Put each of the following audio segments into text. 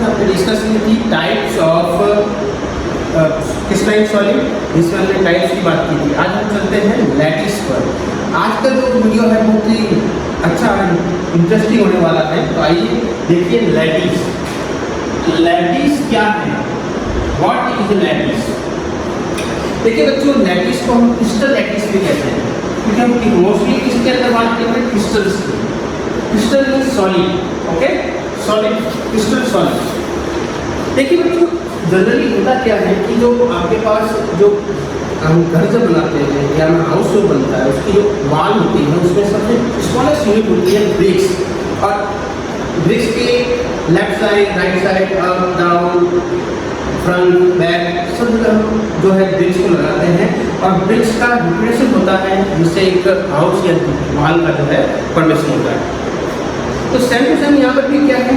हमने डिस्कस की थी टाइप्स ऑफ क्रिस्टलाइन सॉलिड, जिसमें हमने टाइप्स की बात की थी। आज हम चलते हैं लैटिस पर। आज का जो वीडियो है बहुत ही अच्छा इंटरेस्टिंग होने वाला है। तो आइए देखिए लैटिस। लैटिस क्या है? What is lattice? देखिए बच्चों, लैटिस को हम क्रिस्टल लैटिस भी कहते हैं, क्योंकि हम मोस्टली किसके अंदर बात करते हैं? क्रिस्टल्स की। Crystal means solid, okay, solid, crystal solid. देखिए बच्चों, जनरली होता क्या है कि जो आपके पास जो हम घर जब बनाते हैं या हाउस जो बनता है, उसकी जो वॉल होती है उसमें सबसे स्मॉलेस्ट यूनिट होती है ब्रिक्स। और ब्रिक्स के left side, right side, up down, front, back, सब जगह जो है ब्रिक्स को लगाते हैं। और ब्रिक्स का डिप्रेशन होता है, जिससे एक हाउस या वॉल का जो है फॉर्मेशन होता है। तो सेम टू सेम यहाँ पर भी क्या है,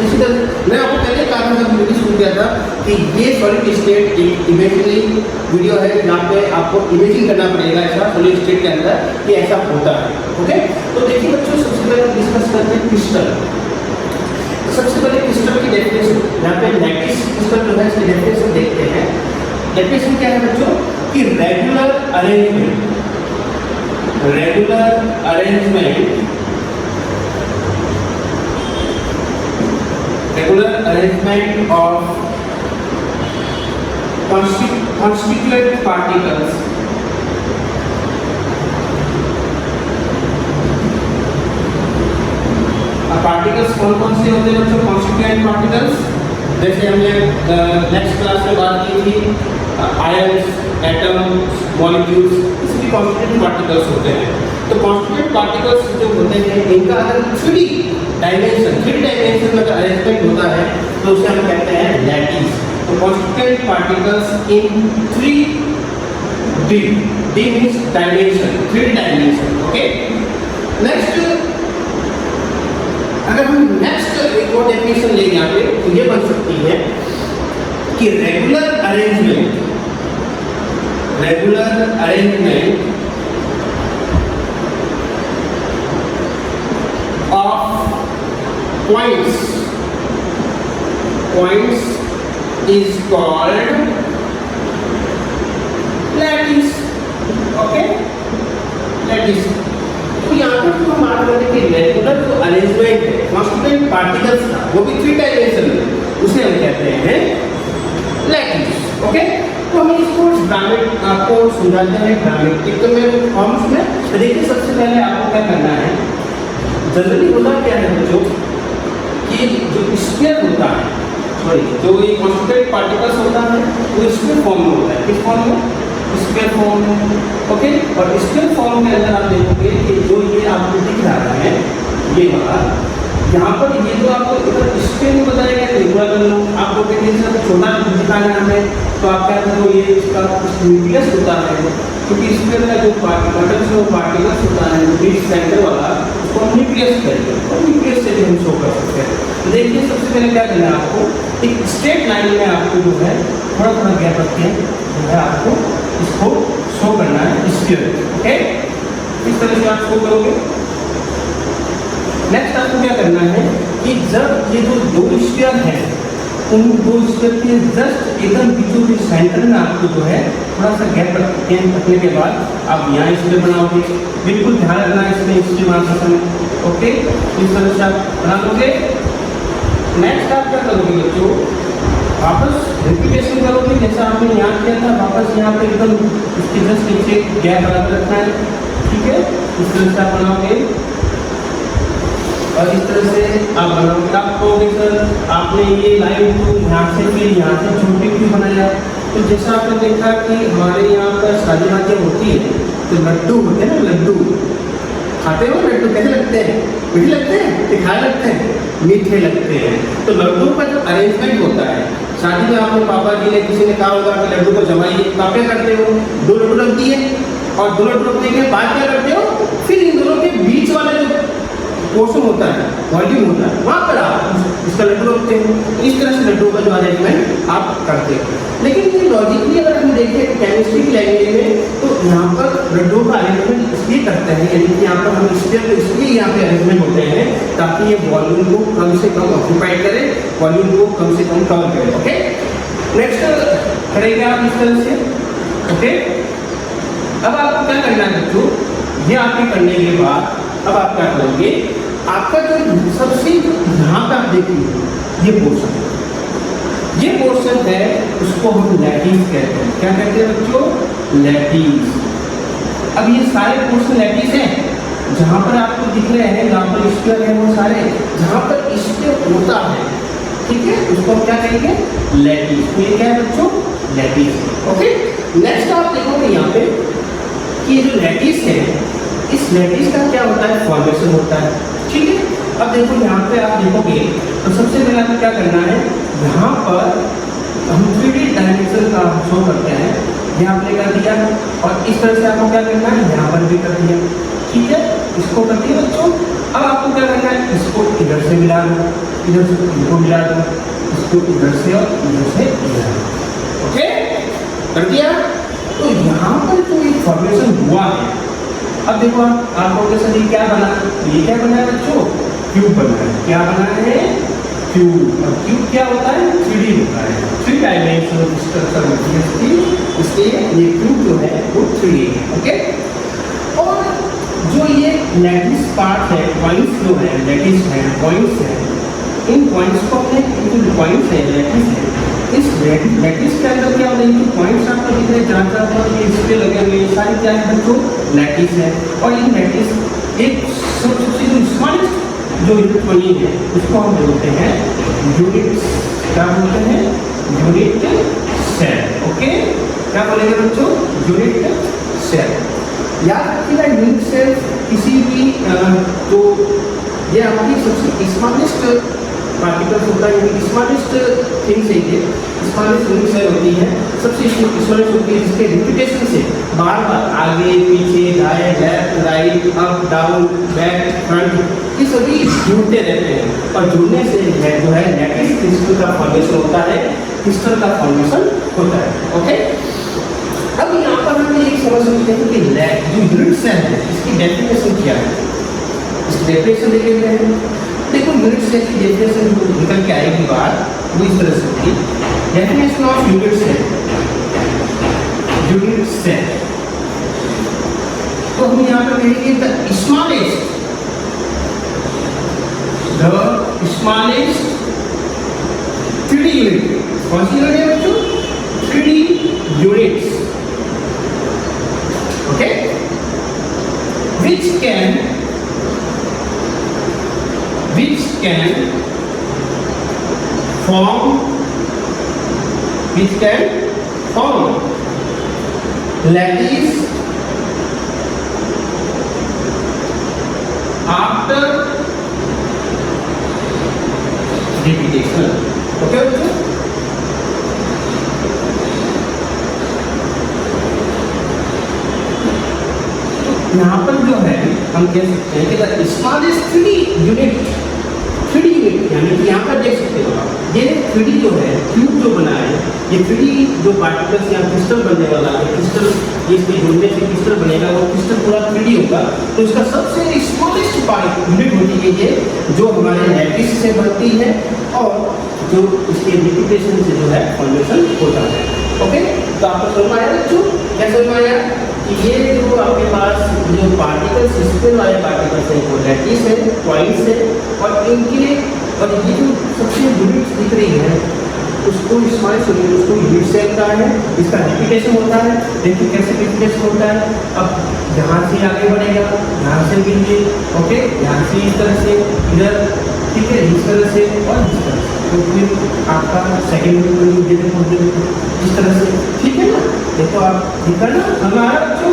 इसी तरह मैं आपको पहले कहा था जब वीडियो शुरू किया था कि ये सॉलिड स्टेट एक इमेजिनरी वीडियो है, जहाँ पे आपको इमेजिन करना पड़ेगा ऐसा सॉलिड स्टेट के अंदर कि ऐसा होता है। ओके, तो देखिए बच्चों, सबसे पहले डिस्कस करते हैं क्रिस्टल। सबसे पहले क्रिस्टल की डेफिनेशन, यहाँ पे लैटिस क्रिस्टल जो है इसकी डेफिनेशन देखते हैं। डेफिनेशन क्या है बच्चों कि regular arrangement of constituent particles particles कौन से होते हैं बच्चों? Constituent particles. जैसे हमने नेक्स्ट क्लास में बात की थी, आयन्स, एटम्स, मॉलिक्यूल्स, इसमें कॉन्स्टिट्यूएंट पार्टिकल्स होते हैं। तो कॉन्स्टिट्यूएंट पार्टिकल्स जो होते हैं, इनका अगर 3 डायमेंशन में अरेंजमेंट होता है तो उसे हम कहते हैं लैटिस। तो constituent particles in 3D, D means dimension, 3 dimension. Okay, next अगर हम नेक्स्ट एक और डेफिनेशन लेंगे यहाँ पे, तो ये बन सकती है कि regular arrangement of points is called lattice. Okay, lattice। तो यहाँ पर जो हम बात करते हैं कि रेगुलर जो अरेंजमेंट है कॉन्स्टिट्यूएंट पार्टिकल्स का, वो भी 3 डायमेंशन में, उसे हम कहते हैं लैटिस। ओके, तो हम इसको ड्रामेटिक आपको समझाते हैं ड्रामेटिक में फॉर्म्स में। तो देखिए, सबसे पहले आपको क्या करना है, जनरली होता क्या है बच्चों कि जो स्फीयर होता है, सॉरी, जो ये कॉन्स्टिट्यूएंट पार्टिकल्स होता है वो स्फीयर फॉर्म में होता है। किस फॉर्म में? स्फीयर फॉर्म में। ओके, और स्फीयर फॉर्म के अंदर आप देखोगे कि जो ये आपको दिख रहा है, ये वाला, यहाँ पर ये जो आपको इधर स्फीयर में बताया गया है, पूरा कर लो। आपको कहते हैं छोटा दिखाना है तो आप क्या करो, ये इसका न्यूक्लियस होता है, क्योंकि स्फीयर का जो पार्टिकल्स होता है बीच सेंटर वाला, उसको हम न्यूक्लियस करेंगे और न्यूक्लियस से भी हम शो कर सकते हैं। तो देखिए, सबसे पहले क्या करना है आपको, एक स्ट्रेट लाइन में आपको जो है थोड़ा थोड़ा गैप रख के जो है आपको इसको शो करना है स्फीयर। ओके, इस तरह से आप शो करोगे। नेक्स्ट आपको क्या करना है कि जब ये जो 2 स्फीयर हैं, उन 2 स्फीयर के जस्ट एकदम बीचों बीच सेंटर में आपको जो है थोड़ा सा गैप रखने के बाद आप यहाँ स्फीयर बनाओगे। बिल्कुल ध्यान रखना है इसमें स्फीयर बनाते समय। ओके, इस तरह से आप बना दोगे। नेक्स्ट आप क्या करोगे बच्चों, वापस रिपीटेशन करोगे जैसा आपने यहाँ किया था। वापस यहाँ पे एकदम इसके जस्ट नीचे गैप बराबर रखना है। ठीक है, इस तरह से आप बनाओगे और इस तरह से आप बनाओगे। आप कहोगे सर आपने ये लाइन को यहाँ से फिर यहाँ से छोटी क्यों बनाया? तो जैसा आपने देखा कि हमारे यहाँ पर शादी वादियाँ होती है तो लड्डू होते हैं ना, लड्डू खाते हो, लड्डू कैसे लगते हैं? मीठे लगते हैं, दिखाए लगते हैं, मीठे लगते हैं। तो लड्डू का जो अरेंजमेंट होता है, शादी में आपके पापा जी ने किसी ने कहा होगा कि लड्डू को जमाइए, तो आप क्या करते हो, 2 लड्डू रख दिए और 2 लड्डू रखने के बाद क्या करते हो, फिर इन दोनों के बीच वाला जो पोर्शन होता है, वॉल्यूम होता है, वहाँ पर आप इसका लड्डू रखते हो। इस तरह से लड्डू का जो अरेंजमेंट आप करते हो। लेकिन ये लॉजिकली अगर हम देखें केमिस्ट्री की लैंग्वेज में, तो यहाँ पर लड्डू का अरेंजमेंट इसलिए करते हैं, यानी कि यहाँ पर हम इसलिए यहाँ पे अरेंजमेंट होते हैं ताकि ये वॉल्यूम को कम से कम ऑक्यूपाइड करे, वॉल्यूम को कम से कम कवर करे। ओके, नेक्स्ट करेंगे आप इस तरह से। ओके, अब आपको क्या करना है बच्चों, ये आपके करने के बाद अब आप क्या करोगे, आपका जो सबसे यहाँ पे आप देखिए ये पोर्शन है, उसको हम लैटिस कहते हैं। क्या कहते हैं बच्चों? लैटिस। अब ये सारे पोर्शन लैटिस हैं, जहाँ पर आपको दिख रहे हैं, जहाँ पर स्क्वायर है वो सारे, जहाँ पर स्क्वायर होता है, ठीक है, उसको हम क्या कहेंगे? लैटिस। तो ये क्या है बच्चों? लैटिस। ओके, नेक्स्ट आप देखोगे यहाँ पे कि ये जो लैटिस है, इस लैटिस का क्या होता है? फॉर्मेशन होता है, ठीक है। अब देखो यहाँ पे आप देखोगे तो सबसे पहले आपको क्या करना है, यहाँ पर हम 3D डायमेंशन का शो करते हैं, यहाँ पे कर दिया, और इस तरह से आपको क्या करना है, यहाँ पर भी कर दिया, ठीक है, इसको कर दिया बच्चों। अब आपको क्या करना है, इसको इधर से मिला दो, इधर से इनको मिला दो, इसको इधर से और इधर से इधर। ओके, कर दिया। तो यहाँ पर जो एक फॉर्मेशन हुआ है, अब देखो आपको सर क्या बना, ये क्या बना है बच्चों? क्यूब बना है। क्या बना है? क्यूब। और क्यूब क्या होता है? 3D होता है, 3 डायमेंशनल स्ट्रक्चर मटेरियल की, इसलिए ये क्यूब जो है वो 3D है। ओके, और जो ये लैटिस पार्ट है, पॉइंट्स जो है, लैटिस है, पॉइंट्स है, इन पॉइंट्स को अपने जो पॉइंट्स है, लैटिस है, इस लैटिस के अंदर क्या होता है, जो पॉइंट्स आपको दिख रहे हैं, जहाँ पर ये इस पे लगे हुए ये सारे क्या है बच्चों? लैटिस है। और ये लैटिस एक सबसे जो स्मॉलेस्ट जो यूनिट बनी है, उसको हम बोलते हैं यूनिट। क्या बोलते हैं? Unit cell. ओके, क्या बोलेंगे बच्चों? Unit cell. याद रखिएगा, यूनिट सेल किसी भी तो ये आपकी सबसे स्मॉलेस्ट पार्टिकल्स होता है, यानी स्मॉलेस्ट थिंग से ये स्मॉलेस्ट यूनिट सेल होती है, सबसे स्मॉलेस्ट होती है, जिसके रिपीटेशन से बार बार आगे पीछे दाएं left right up down back front ये सभी जुड़ते रहते हैं, और जुड़ने से जो है लैटिस क्रिस्टल का फॉर्मेशन होता है, क्रिस्टल का फॉर्मेशन होता है। ओके, अब यहाँ पर हम एक समझ सकते हैं कि जो यूनिट सेल है इसकी डेफिनेशन क्या है। इसकी डेफिनेशन देख लेते हैं। देखो, यूनिट सेल की डेफिनेशन निकल के आएगी बात वो इस तरह से होगी। Definition of unit cell, unit cell, तो हम यहाँ पर कहेंगे the smallest smallest 3D unit. कौन सी यूनिट है बच्चों? 3D units. Okay, which can form lattice after repetition। Okay बच्चों, यहाँ पर जो है हम कह सकते हैं कि smallest 3D unit, 3D unit, यानी कि यहाँ पर देख सकते हो आप, ये 3D जो है क्यूब जो बना है, ये 3D जो पार्टिकल्स यहाँ क्रिस्टल बनने वाला है, क्रिस्टल इसके जुड़ने से क्रिस्टल बनेगा, वो क्रिस्टल पूरा 3D होगा, तो इसका सबसे स्मॉलेस्ट पार्ट यूनिट होती है ये, जो हमारे लैटिस से बनती है और जो इसके रिपीटेशन से जो है फॉर्मेशन होता है। ओके, तो आपको समझ आया बच्चों? क्या समझ आया कि ये जो आपके पास जो पार्टिकल्स, स्पिन वाले पार्टिकल्स हैं, वो लैटिस है, पॉइंट्स है, और इनके और ये जो सबसे यूनिट्स दिख रही है उसको स्मॉलेस्ट यूनिट, उसको यूनिट सेल का है, इसका रिपीटेशन होता है। देखिए कैसे रिपीटेशन होता है, अब यहाँ से आगे बढ़ेगा, यहाँ से गिरिए, ओके, यहाँ से इस तरह से इधर, ठीक है, इस तरह से और इस तरह से, तो फिर आपका सेकेंड इस तरह से, ठीक है ना। देखो आप दिखा ना हमारा बच्चों,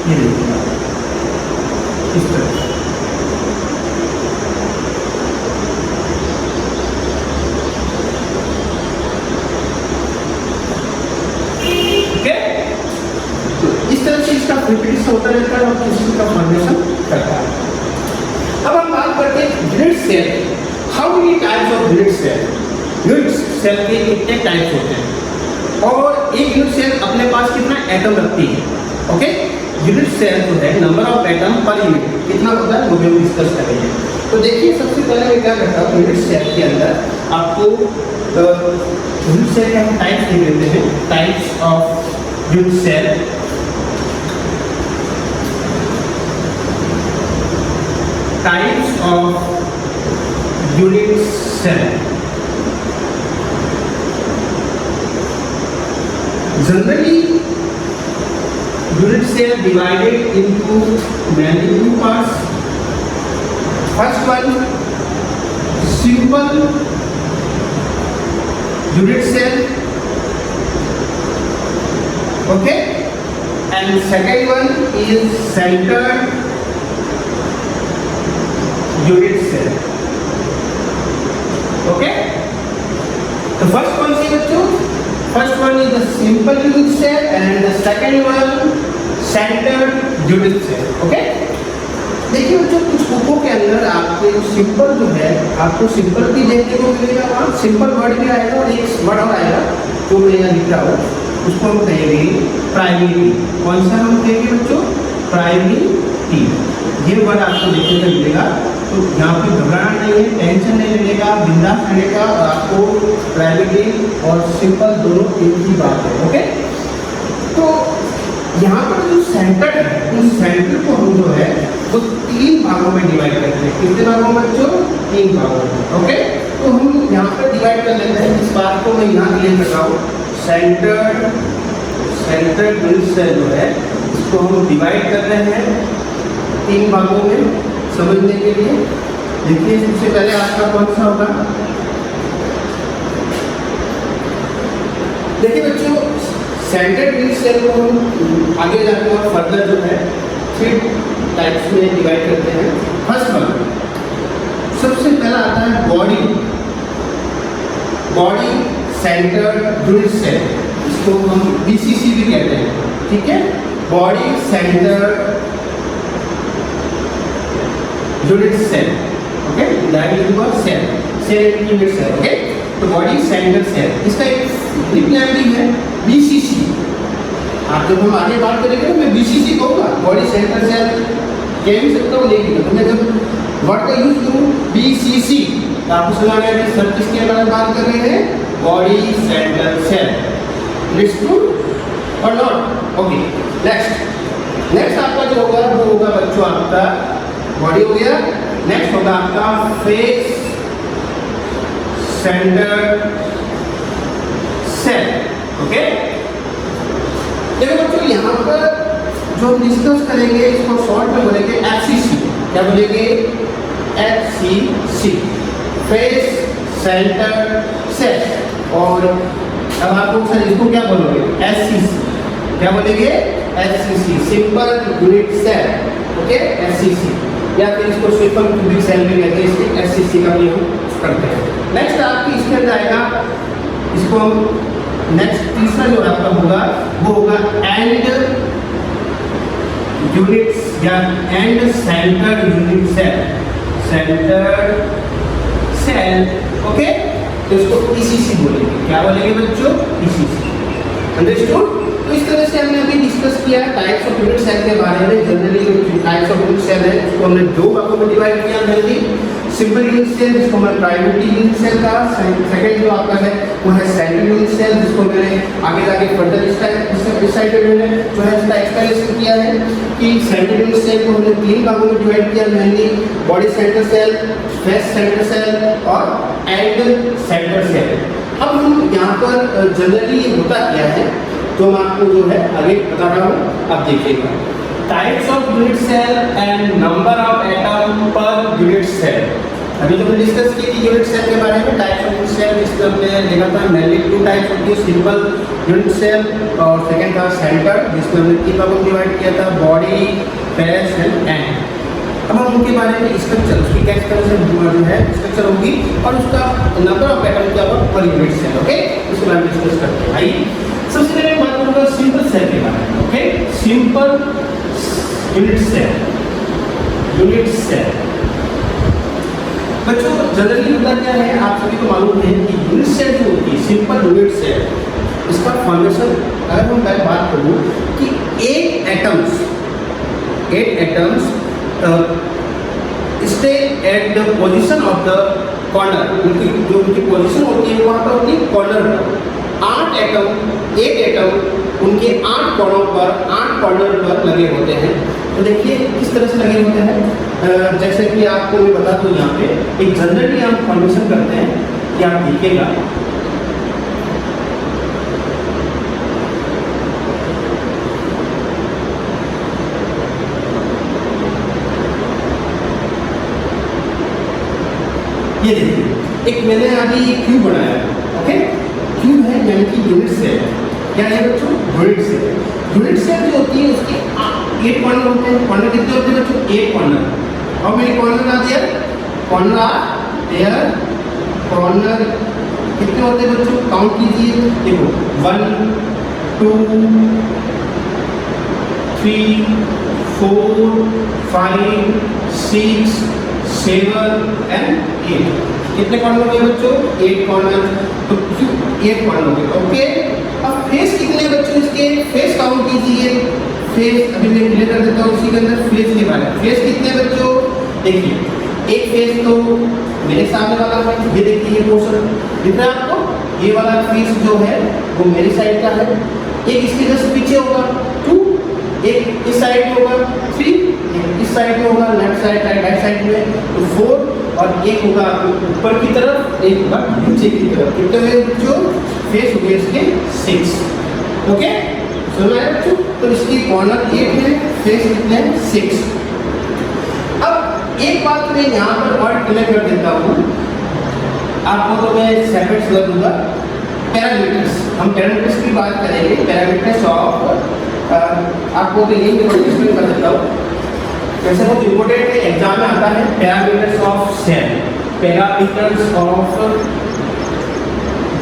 ये देखिए इस तरह से। रिपीट होता रहता है और किसी का फॉर्मेशन करता है। अब हम बात करते हैं grid cell. How many types of grid cell? Grid cell के कितने टाइप्स होते हैं और एक ग्रिड सेल अपने पास कितना एटम रखती है? ओके, यूनिट सेल जो है, number of atom per unit कितना होता है वो भी हम डिस्कस करेंगे। तो देखिए सबसे पहले मैं क्या करता हूँ, यूनिट सेल के अंदर आपको यूनिट सेल के हम टाइप्स लिख लेते हैं, types of unit cell. Types of unit cell. Generally, unit cell divided into many two parts. First one, simple unit cell, okay, and second one is centered unit cell, okay. The first one is बच्चों, first one is the simple unit cell and the second one centered unit cell, okay. देखिए बच्चों कुछ बुकों के अंदर आपके simple जो है, आपको सिंपल भी देखने को मिलेगा, वहाँ सिंपल वर्ड भी आएगा और एक वर्ड और आएगा जो मैं यहाँ लिख रहा हूँ, उसको हम कहेंगे प्राइमरी। कौन सा हम कहेंगे बच्चों? प्राइमरी। ये वर्ड आपको देखने को मिलेगा, तो यहाँ पे घबराना नहीं है, टेंशन नहीं लेगा, बिंदास रहेगा, और आपको प्राइमरी और सिंपल दोनों एक ही बात है, ओके। तो यहाँ पर जो सेंटर है, उस सेंटर को हम जो है वो 3 भागों में डिवाइड करते हैं। कितने भागों में बच्चों? 3 भागों में, ओके। तो हम यहाँ पर डिवाइड कर लेते हैं, इस बात को मैं यहाँ क्लियर कर रहा हूँ। सेंटर्ड यूनिट सेल जो है इसको हम डिवाइड कर रहे हैं 3 भागों में समझने के लिए। देखिए सबसे पहले आपका कौन सा होगा? देखिए बच्चों सेंटर्ड यूनिट सेल को हम आगे जाकर और फर्दर जो है 3 टाइप्स में डिवाइड करते हैं। फर्स्ट वन, सबसे पहला आता है बॉडी सेंटर्ड यूनिट सेल, इसको हम BCC भी कहते हैं, ठीक है। Body centred unit cell, okay, that is called cell unit cell, okay. तो बॉडी सेंटर्ड सेल, इसका एक निकनेम भी है BCC। आप जब हम आगे बात करेंगे तो मैं BCC कहूँगा, बॉडी सेंटर्ड सेल कह भी सकता हूँ, लेकिन मैं जब वर्ड का यूज करूँ BCC तो आपको सुना है कि सर किसके बारे में बात कर रहे हैं? Body centred cell. It's true और नॉट? ओके। नेक्स्ट आपका जो होगा वो होगा बच्चों आपका बॉडी हो गया। नेक्स्ट होगा आपका फेस सेंटर्ड सेल, ओके। देखो बच्चों यहाँ पर जो हम डिस्कस करेंगे इसको शॉर्ट में बोलेंगे FCC। क्या बोलेंगे? FCC, face centred cell. और अब आपको सर इसको क्या बोलोगे? SCC। क्या बोलेंगे? SCC, simple unit cell, okay, SCC, या फिर इसको सिंपल क्यूबिक सेल भी कहते हैं, इसके SCC का भी हम करते हैं। नेक्स्ट आपकी इसके अंदर आएगा, इसको हम नेक्स्ट तीसरा जो आपका होगा वो होगा एंड यूनिट्स या end centred unit cell, okay. तो इसको ECC बोलेंगे। क्या बोलेंगे बच्चों? ECC। अंडरस्टूड? तो इस तरह से हमने अभी डिस्कस किया टाइप्स ऑफ यूनिट सेल के बारे में। जनरली जो टाइप्स ऑफ यूनिट सेल है उसको हमने 2 भागों में डिवाइड किया, मेनली सिंपल यूनिट सेल जिसको हमने प्राइमरी यूनिट सेल का, सेकंड जो आपका है वो है सेंट्रल यूनिट सेल जिसको मैंने आगे जाके फर्दर इस साइड पे मैंने जो है इसका एक्सप्लेनेशन किया है कि सेंट्रल यूनिट सेल को हमने 3 भागों में डिवाइड किया, mainly body centre cell, face centre cell और एंड सेंटर सेल। अब हम यहाँ पर जनरली ये होता क्या है तो मैं आपको जो है आगे बता रहा हूँ, आप देखिएगा। Types of unit cell and number of atom per unit cell. अभी जो हमने डिस्कस की थी यूनिट सेल के बारे में, टाइप्स ऑफ यूनिट सेल, जिसमें हमने देखा था मेनली 2 टाइप्स होती है, सिंपल यूनिट सेल और सेकेंड था सेंटर, जिसमें हमने 3 भागों में डिवाइड किया था, बॉडी, फेस एंड एंड। अब हम उनके बारे में स्ट्रक्चर, उसकी क्या जो है स्ट्रक्चर होगी और उसका नंबर ऑफ एटम क्या होगा पर यूनिट सेल, ओके, इसके बारे में डिस्कस करते हैं। आइए सबसे पहले बात करूँगा सिंपल सेल के बारे में, ओके। सिंपल यूनिट सेल बच्चों जनरली होता क्या है आप सभी को मालूम है कि यूनिट सेल जो होती है, सिंपल यूनिट सेल, इसका फॉर्मेशन अगर हम बात करूँ कि एक atoms 8 atoms stay at the position of the corner. उनकी जो उनकी पोजीशन होती है वहाँ पर होती है कॉर्नर पर। 8 एटम उनके 8 कोनों पर 8 कॉर्नर पर लगे होते हैं। तो देखिए किस तरह से लगे होते हैं, जैसे कि आपको मैं बता दूँ यहाँ पे एक जनरली हम फॉर्मेशन करते हैं कि आप देखिएगा ये देखिए एक मैंने अभी क्यूब बनाया है, ओके क्यूब है यानी कि यूनिट सेल। क्या है बच्चों? Unit cell. यूनिट सेल जो होती है उसके 8 कॉर्नर होते हैं। कॉर्नर कितने होते हैं बच्चों? 8 कॉर्नर। और मैंने कॉर्नर बना दिया, कॉर्नर आर देयर, कॉर्नर कितने होते हैं बच्चों? काउंट कीजिए, देखो 1 2 3 4 5 6 7 and 8। कितने कॉर्नर हो गए बच्चों? 8 कॉर्नर। तो 8 कॉर्नर हो गए, ओके। अब फेस कितने बच्चों इसके? फेस काउंट कीजिए। फेस अभी मैं क्लियर कर देता हूँ उसी के अंदर फेस के बारे में। फेस कितने बच्चों? देखिए एक फेस तो मेरे सामने वाला है, ये देखिए ये पोर्शन दिख रहा है आपको, ये वाला फेस जो है वो मेरी साइड का है। एक इसके जस्ट पीछे होगा 2, एक इस साइड में होगा 3, इस साइड में होगा लेफ्ट साइड राइट साइड में तो 4, और एक होगा ऊपर की तरफ, एक होगा नीचे की तरफ। कितने हुए जो फेस हो गए इसके 6, ओके सुना है बच्चों? तो इसकी कॉर्नर 8 है, फेस कितने हैं? 6। अब एक बात मैं यहाँ पर और क्लियर कर देता हूँ आपको, तो मैं सेपरेट कर दूंगा। पैरामीटर्स, हम पैरामीटर्स की बात करेंगे। पैरामीटर्स ऑफ आपको तो यही एक्सप्लेन कर देता हूँ, वैसे बहुत इंपॉर्टेंट है, एग्जाम में आता है। Parameters of cell, parameters of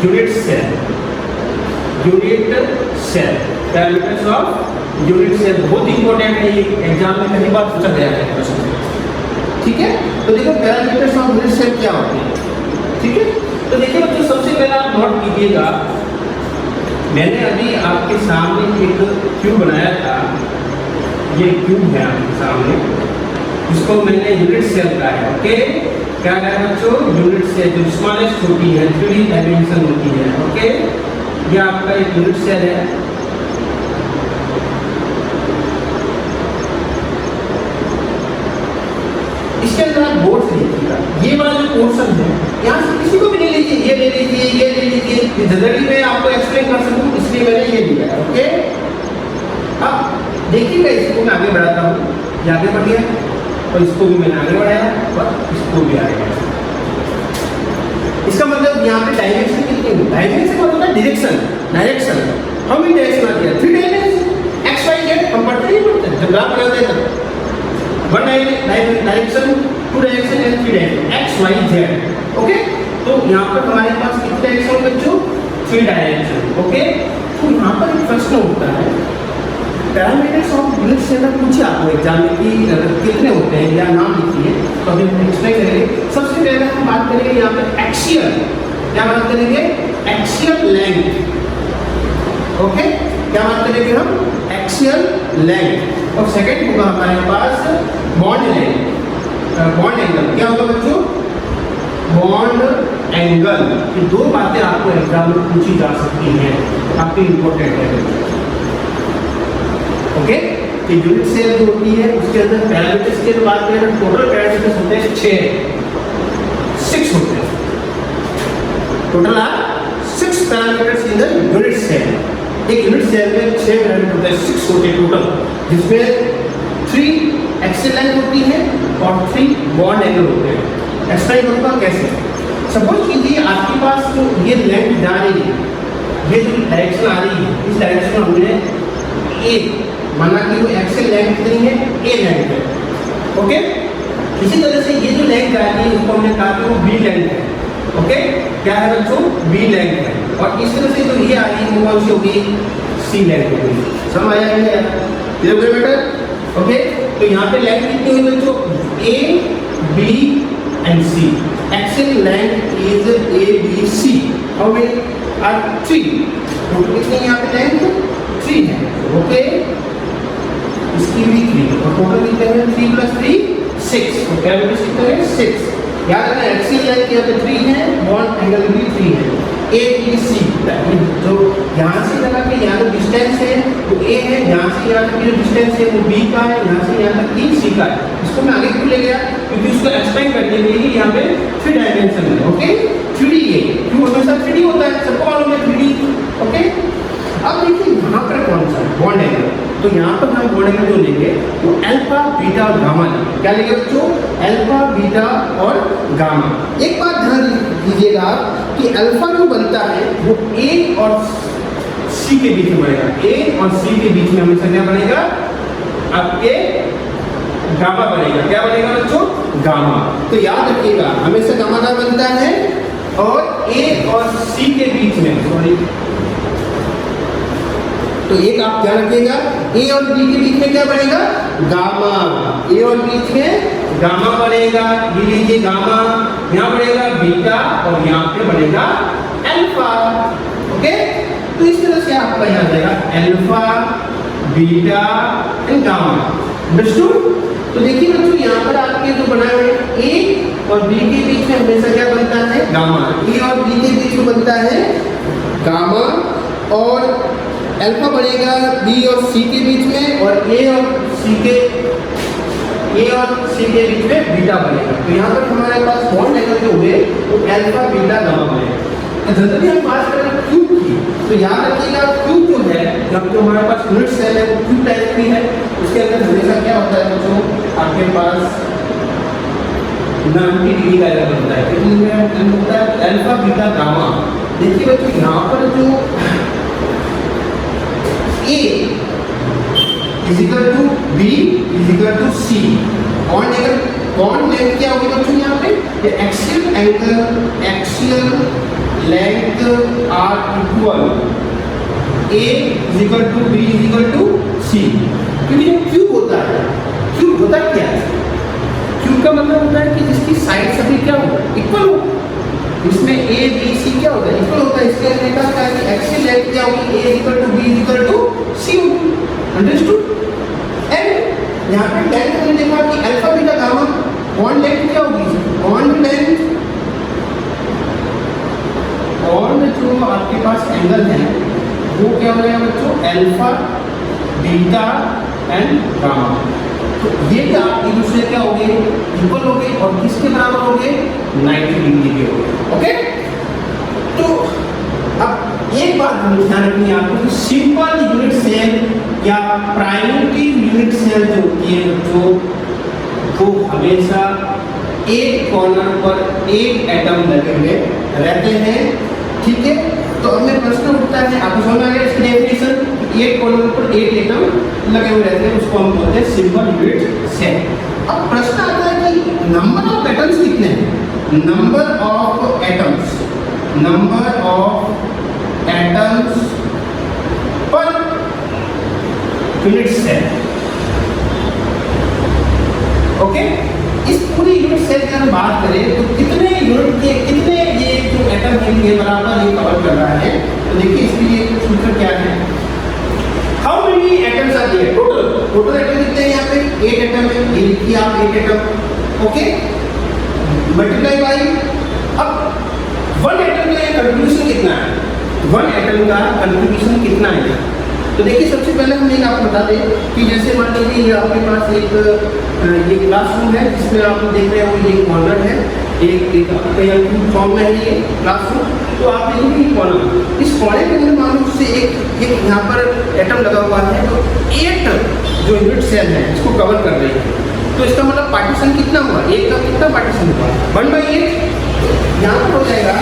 unit cell, unit cell, parameters of unit cell बहुत इंपॉर्टेंट है, ये एग्जाम में कई बार पूछा गया है प्रश्न, ठीक है। तो देखो पैरामीटर्स ऑफ यूनिट सेल क्या होते हैं, ठीक है। तो देखिए बच्चों सबसे पहले आप नोट कीजिएगा, मैंने अभी आपके सामने एक क्यूब बनाया था, ये क्यूब है आपके सामने, इसको मैंने यूनिट सेल कहा है, ओके। क्या कहा है बच्चों? यूनिट सेल जो स्मॉलेस्ट होती है, 3D डायमेंशन होती है, ओके। ये आपका एक यूनिट सेल है। इसके अंदर आप बोर्ड से देखिएगा, ये वाला जो पोर्शन है यहाँ से किसी को भी नहीं लीजिए, ये ले लीजिए, ये ले लीजिए, जनरली मैं आपको एक्सप्लेन कर सकूँ इसलिए मैंने ये लिया है, ओके। अब देखिएगा इसको मैं आगे बढ़ाता हूँ, ये आगे बढ़ गया और इसको भी मैंने आगे बढ़ाया और इसको भी आगे बढ़ाया। इसका मतलब यहाँ पे डायरेक्शन कितनी है? डायरेक्शन मतलब है डायरेक्शन, डायरेक्शन। हम ही डायरेक्शन आ गया 3 डायमेंशन एक्स वाई जेड, हम पढ़ते नहीं पढ़ते जब ग्राफ बनाते हैं तब 1 direction 2 direction and 3 direction X Y Z, okay. तो यहाँ पर हमारे पास कितने डायरेक्शन बच्चों? 3 डायरेक्शन, ओके। तो यहाँ पर एक प्रश्न होता है, पैरामीटर्स ऑफ यूनिट सेल पूछे आपको एग्जाम में कि कितने होते हैं या नाम लिखिए, तो अभी हम एक्सप्लेन करेंगे। सबसे पहले हम बात करेंगे यहाँ पे एक्सियल, क्या बात करेंगे? Axial length, okay. क्या बात करेंगे हम? Axial length. और सेकंड होगा हमारे पास बॉन्ड लेंथ, बॉन्ड एंगल। क्या होगा बच्चों? Bond angle. ये 2 बातें आपको एग्जाम में पूछी जा सकती हैं, काफी इंपॉर्टेंट है, ओके। तो यूनिट सेल जो होती है उसके अंदर पैरामीटर्स की बात करें, टोटल पैरामीटर्स होते हैं 6 होते हैं, total are 6 parameters in the unit cell. एक यूनिट सेल में 6 पैरामीटर होते हैं, 6 होते हैं टोटल, जिसमें 3 एक्सियल लेंथ होती है और 3 बॉन्ड एंगल होते हैं। एक्सप्लेन करूँगा कैसे। सपोज कीजिए आपके पास जो ये लेंथ जा रही है, ये जो डायरेक्शन आ रही है, इस डायरेक्शन में हमने ए माना कि वो एक्सियल लेंथ कितनी है? ए लेंथ है, ओके। इसी तरह से ये जो लेंथ आ रही है उसको हमने कहा कि वो बी लेंथ है, ओके। क्या है बच्चों? बी लेंथ है। और इस तरह से जो ये आ रही है वो कौन सी होगी? सी लेंथ होगी। समझ आया क्या? क्लियर बेटा, ओके। तो यहाँ पे लेंथ कितनी हुई बच्चों? A B and C. Axial length is A B C. How many are? 3। तो कितनी यहाँ पे लेंथ? 3 है, ओके। इसकी भी 3 और टोटल कितने हैं 3 + 3 6। तो क्या वैल्यू कितने हैं 6। याद रखना एक्सियल लाइन की यहाँ 3 है, बॉन्ड एंगल भी 3 है। ए बी सी जो यहाँ से लगा के यहाँ तक डिस्टेंस है वो ए है, यहाँ से यहाँ तक की जो डिस्टेंस है वो बी का है, यहाँ से यहाँ तक की सी का है। इसको मैं आगे क्यों ले गया क्योंकि उसको एक्सप्लेन करने के लिए यहाँ पे 3 डायमेंशन है। ओके 3D है क्यों हमेशा 3D होता है, सबको मालूम है 3D। ओके अब देखिए यहाँ पर कौन सा बॉन्ड एंगल, तो यहाँ पर हम बॉन्ड एंगल जो लेंगे वो अल्फा बीटा गामा लेंगे। क्या लेंगे बच्चों अल्फा बीटा और गामा। एक बात ध्यान दीजिएगा कि अल्फा जो बनता है वो ए और सी के बीच में बनेगा। ए और सी के बीच में हमेशा क्या बनेगा आपके गामा बनेगा। क्या बनेगा बच्चों गामा। तो याद रखिएगा हमेशा गामा का बनता है और ए और सी के बीच में सॉरी तो एक आप ध्यान रखिएगा ए और बी के बीच में क्या बनेगा गामा। ए और बीच में गामा बनेगा, ये लीजिए गामा, यहाँ बनेगा बीटा और यहाँ पे बनेगा अल्फा। ओके तो इस तरह से आपका याद रहेगा alpha beta and gamma. Understood. तो देखिए बच्चों यहाँ पर आपके जो बनाए हुए ए और बी के बीच में हमेशा क्या बनता है गामा। ए और बी के बीच में बनता है गामा और अल्फा बनेगा बी और सी के बीच में और ए और सी के बीच में बीटा बनेगा। तो यहाँ पर हमारे पास बॉन्ड एंगल जो हुए वो अल्फा बीटा गामा बनेगा। जनरली हम बात करें क्यूब की तो याद रखिएगा क्यूब जो है जब जो हमारे पास यूनिट सेल है वो क्यूब टाइप की है। उसके अंदर हमेशा क्या होता है बच्चों आपके पास 90 डिग्री का एंगल बनता है। कितने में होता है अल्फा बीटा गामा। देखिए बच्चों यहाँ पर जो A is equal to B is equal to C। Bond length क्या होगी बच्चों यहाँ पे ये axial angle axial length are equal A is equal to B is equal to C। क्योंकि जो क्यूब होता है क्यूब होता क्या है क्यूब का मतलब होता है कि जिसकी साइड सभी क्या हो इक्वल हो। इसमें ए बी सी क्या होता है इक्वल होता है। इसके लिए क्या है कि एक्सियल लेंथ क्या होगी a equal to b equal to c होगी। अंडरस्टूड। एंड यहाँ पे लेंथ हमने देखा कि alpha beta gamma bond length क्या होगी बॉन्ड लेंथ बॉन्ड जो आपके पास एंगल है वो क्या हो जाएगा बच्चों अल्फा बीटा एंड गामा। तो ये क्या एक दूसरे क्या हो गए इक्वल हो गए और किसके बराबर हो गए 90 डिग्री के हो गए। ओके तो अब एक बात हम ध्यान रखनी है आपको कि सिंपल यूनिट सेल या प्राइमिटिव यूनिट सेल जो होती है जो वो हमेशा एक कॉर्नर पर एक एटम लगे हुए रहते हैं। ठीक है तो हमें प्रश्न उठता है आपको समझ आ गया इसकी डेफिनेशन एक कॉर्नर पर एक एटम लगे हुए रहते हैं उसको हम बोलते हैं सिंपल यूनिट सेल। अब प्रश्न आता है कि नंबर ऑफ एटम्स कितने हैं number of atoms per unit cell. Okay इस पूरी यूनिट सेल की अगर बात करें तो कितने यूनिट के कितने ये जो एटम है ये बराबर ये कवर कर रहा है। तो देखिए इसके लिए सूत्र क्या है how many atoms are there total atom कितने हैं यहाँ पे 8 एटम है। ये लिखिए आप 8 एटम। ओके मल्टीप्लाई बाय अब 1 एटम का कंट्रीब्यूशन कितना है 1 एटम का कंट्रीब्यूशन कितना है। तो देखिए सबसे पहले हम एक आपको बता दें कि जैसे मान लीजिए ये आपके पास एक ये क्लासरूम है जिसमें आप देख रहे हो ये कॉर्नर है एक आपका फॉर्म में है ये क्लासरूम। तो आप देखेंगे कॉर्नर इस कॉर्नर के अंदर मान लो उससे एक यहाँ पर एटम लगा हुआ है तो 8 जो यूनिट सेल है इसको कवर कर रही है। तो इसका मतलब पार्टीशन कितना हुआ एक का कितना पार्टीशन हुआ 1/8। यहाँ पर हो जाएगा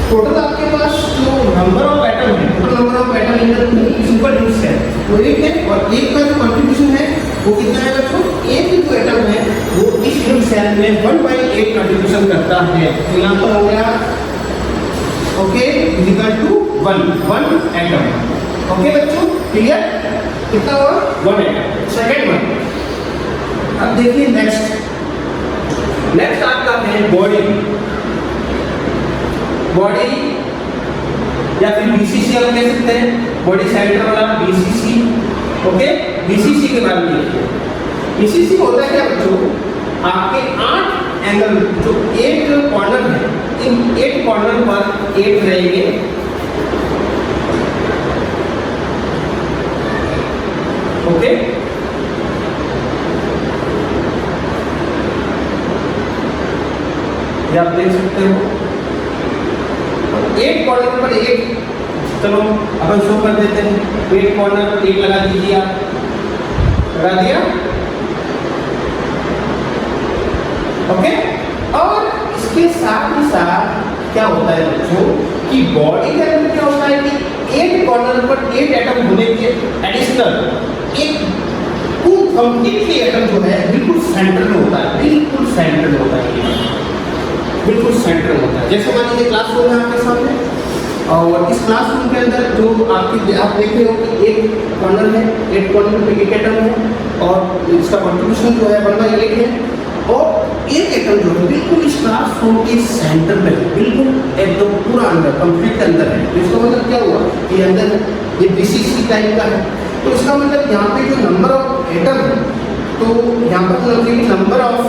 टोटल आपके पास जो नंबर ऑफ एटम है total number of atom in the simple unit cell वो 1 है और एक का जो कंट्रीब्यूशन है वो कितना है बच्चों एक ही जो एटम है वो इस यूनिट सेल में 1/8 कंट्रीब्यूशन करता है। तो यहाँ पर हो गया okay equal to 1 atom. Okay बच्चों क्लियर कितना हुआ 1 एटम। सेकंड वन अब देखिए नेक्स्ट आपका है बॉडी या फिर बीसीसी हम कह सकते हैं बॉडी सेंटर वाला बीसीसी। ओके बीसीसी के बारे में देखिए। बीसीसी होता है क्या बच्चों, आपके 8 एंगल जो 8 कॉर्नर है, इन 8 कॉर्नर पर 8 रहेंगे। ओके, ये आप देख सकते हो 8 कॉर्नर पर 8, चलो अपन शो कर देते हैं। 8 कॉर्नर पर 8 लगा दीजिए, आप लगा दिया। ओके, और इसके साथ ही साथ क्या होता है बच्चों कि बॉडी के अंदर क्या होता है कि 8 कॉर्नर पर 8 एटम होने के एडिशनल एक कंप्लीटली एटम जो है बिल्कुल सेंटर में होता है, बिल्कुल सेंटर में होता है, बिल्कुल सेंटर में होता है। जैसे मान लीजिए क्लासरूम है आपके सामने, और इस क्लासरूम के अंदर जो आप देख रहे हो कि एक कॉर्नर है, 8 कॉर्नर पे एक एटम है, और इसका कंट्रीब्यूशन जो है 1/8 है, और एक एटम जो है बिल्कुल इस क्लासरूम के सेंटर में है, बिल्कुल एकदम पूरा अंदर कंप्लीट अंदर है। तो इसका मतलब क्या हुआ कि अंदर ये बीसीसी टाइप का है। तो इसका मतलब यहाँ पे जो नंबर ऑफ एटम है, तो यहाँ पर मतलब number of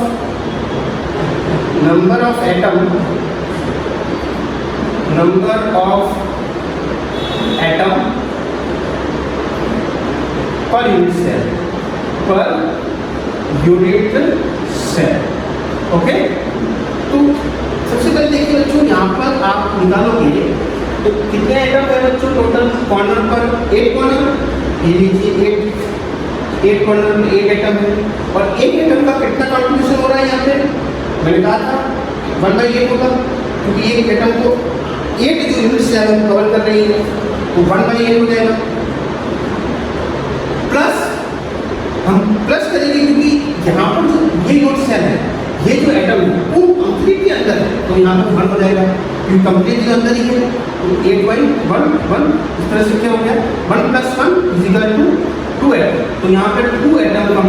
atom per unit cell, okay. तो सबसे पहले देखिए बच्चों, यहाँ पर आप निकालोगे तो कितने एटम है बच्चों टोटल कॉर्नर पर? 8 कॉर्नर, ये लीजिए 8 कॉर्नर में 8 एटम है, और एक एटम का कितना कंट्रीब्यूशन हो रहा है यहाँ पे? मैंने कहा था 1/8 होगा, क्योंकि एक एटम को 8 जो यूनिट सेल कवर कर रही है तो 1/8 हो जाएगा। प्लस हम प्लस करेंगे क्योंकि यहाँ पर जो ये यूनिट सेल है, ये जो एटम है वो कंप्लीट के अंदर है, तो यहाँ पर 1 हो जाएगा, क्योंकि कंप्लीट के अंदर ही है। तो 8/1 इस तरह से क्या हो गया, 1 + 1 = 2 एटम। तो यहाँ पर 2 एटम हम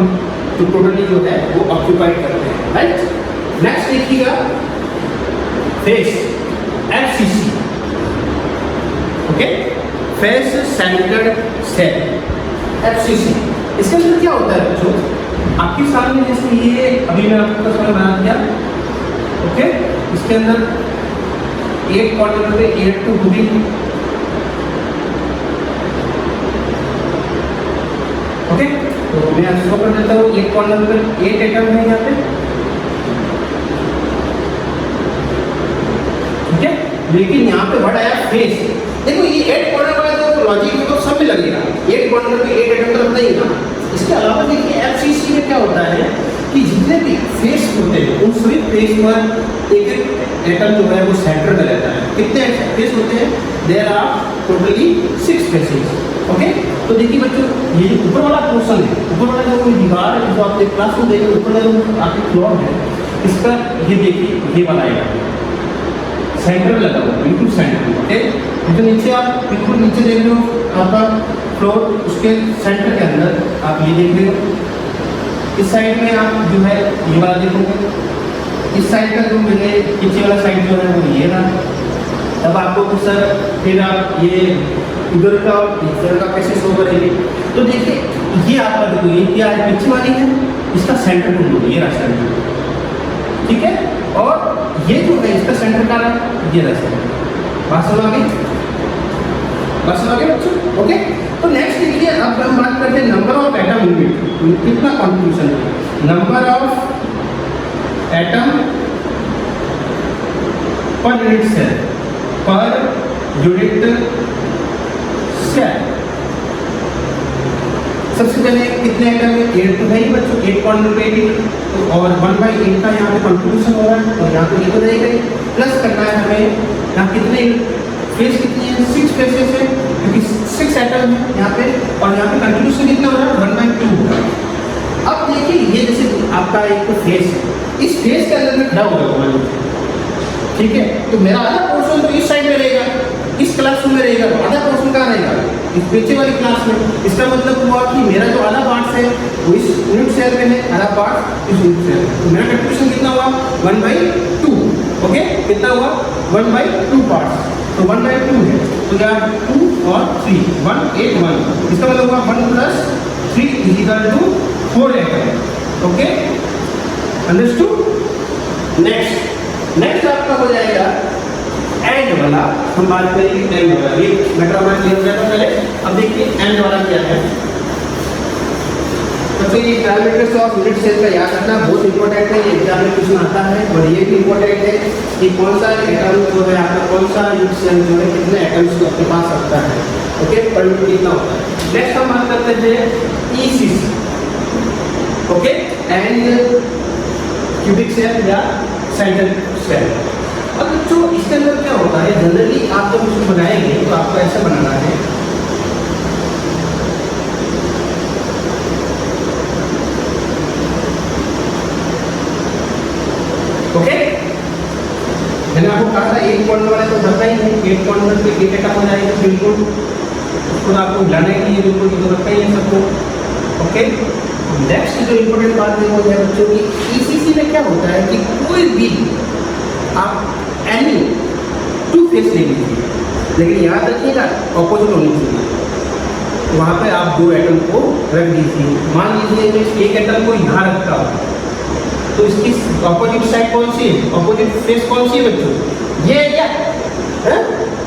तो टोटली जो है वो ऑक्यूपाइड करते हैं, राइट। नेक्स्ट देखिएगा face FCC, okay, face centred cell FCC। इसके अंदर क्या होता है बच्चों, आपके सामने जैसे ये अभी मैं आपको सामने बना दिया, ओके। इसके अंदर 8 कॉर्नर पे 8 टू होगी, ओके। तो मैं शो कर देता हूँ, 8 कॉर्नर पर 8 एटम है यहाँ पे, ठीक है। लेकिन यहाँ पे वर्ड आया फेस। देखो ये 8 कॉर्नर वाला जो लॉजिक है तो सब में लगेगा, 8 कॉर्नर पे 8 एटम तो नहीं ना। इसके अलावा देखिए FCC में क्या होता है कि जितने भी फेस होते हैं उन सभी फेस पर एक एटम जो है वो सेंटर में रहता है। कितने फेस होते हैं? There are totally 6 faces, okay. तो देखिए बच्चों, ये ऊपर वाला पोर्शन है, ऊपर वाला जो दीवार है जो आपने क्लास में देखे, ऊपर वाला जो आपके फ्लोर है, इसका ये देखिए ये बनाएगा सेंटर में लगा हुआ, बिल्कुल सेंटर में, ओके। तो नीचे आप बिल्कुल नीचे देख रहे हो आपका फ्लोर, उसके सेंटर के अंदर आप ये देख रहे हो। इस साइड में आप जो है ये वाला देखोगे, इस साइड का जो मैंने पीछे वाला साइड जो है वो ये रहा। तब आपको कुछ सर फिर आप ये उधर का इधर का कैसे शो करेंगे? तो देखिए ये आपका देखो, ये क्या है, पीछे वाली है, इसका सेंटर ढूंढो, ये रहा सेंटर, ठीक है। और ये जो है इसका सेंटर का है, ये रहा सेंटर। बात समझ आ गई? बात समझ आ गई बच्चों, ओके। तो नेक्स्ट देखिए, अब हम बात करते हैं नंबर ऑफ एटम यूनिट, कितना कंट्रीब्यूशन है। Number of atom per unit cell, per unit cell. सबसे पहले कितने एटम है? 8 तो है ही बच्चों, 8 कॉर्नर पे 8, तो और 1/8 का यहाँ पे कंट्रीब्यूशन हो रहा है, तो यहाँ पे ये तो रहेगा ही। प्लस करना है हमें, यहाँ कितने फेस कितनी है? 6 फेसेस है, क्योंकि 6 एटम है यहाँ पे, और यहाँ पे कंट्रीब्यूशन कितना हो रहा है? 1/2 हो रहा है। अब देखिए ये जैसे आपका एक फेस है, इस फेस के अंदर में खड़ा होगा, ठीक है। तो मेरा आधा पोर्शन तो इस साइड में रहेगा, इस क्लासरूम में रहेगा, तो आधा पोर्शन कहाँ रहेगा? इस पीछे वाली क्लास में। इसका मतलब हुआ कि मेरा जो आधा पार्ट है वो इस यूनिट सेल में है, आधा पार्ट इस यूनिट सेल में। तो मेरा कंट्रीब्यूशन कितना हुआ? 1/2, ओके। कितना हुआ? 1/2 पार्ट्स, तो 1/2 है, तो क्या 2 और 3, 1 8 1। इसका मतलब हुआ 1 + 3 is equal to 4 atom. Okay, understood. Next आपका हो जाएगा एंड वाला। हम बात करेंगे एंड वाला। ये मैटर हमारा क्लियर हो जाएगा पहले। अब देखिए एंड वाला क्या है। तो ये पैरामीटर्स ऑफ यूनिट सेल का याद रखना बहुत इंपॉर्टेंट है। ये एग्जाम में क्वेश्चन आता है और ये भी इंपॉर्टेंट है कि कौन सा एटम जो है आपका, कौन सा यूनिट सेल जो है कितने एटम्स आपके पास रखता है। ओके, परमिट कितना होता है। नेक्स्ट हम बात करते हैं ECC. Okay, end cubic cell या सेंट्रल सेल। अब जो इसके अंदर क्या होता है, जनरली आप जब उसको बनाएंगे तो आपको ऐसा बनाना है। ओके, मैंने आपको कहा था एक पॉइंट वाले तो रखना ही है। एक पॉइंट पे एक एटम हो जाएगा बिल्कुल, उसको आपको मिलाना ही है बिल्कुल, तो रखना ही है सबको। ओके, नेक्स्ट जो इम्पोर्टेंट बात है वो है बच्चों की ईसीसी में क्या होता है कि कोई भी आप एनी टू फेस ले लीजिए, लेकिन याद रखिएगा ऑपोजिट होनी चाहिए। वहाँ पे आप दो एटम को रख दीजिए। मान लीजिए मैं एक एटम को यहाँ रखता हूँ, तो इसकी ऑपोजिट साइड कौन सी है, ऑपोजिट फेस कौन सी है बच्चों, ये है क्या?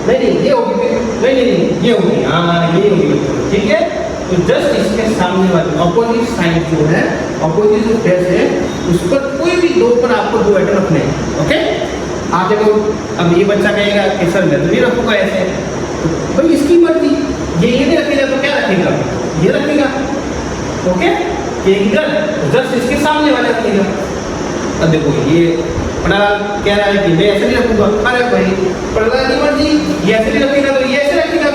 नहीं, ये होगी। नहीं, ये होगी। हाँ, ये होगी बच्चों, ठीक है। तो जस्ट इसके सामने वाली ऑपोजिट साइड जो है, ऑपोजिट जो फेस है, उस पर कोई भी दो पर आपको दो एटम रखने हैं। ओके, आप देखो अब ये बच्चा कहेगा कि सर मैं तो नहीं रखूँगा ऐसे, तो भाई इसकी मर्जी। ये नहीं रखेगा तो क्या रखेगा, ये रखेगा। ओके, ये इधर जस्ट इसके सामने वाला रखेगा। अब देखो ये पढ़ा कह रहा है कि मैं ऐसे नहीं रखूँगा। अरे भाई पढ़ा की मर्जी, ये ऐसे नहीं रखेगा तो ये ऐसे रखेगा।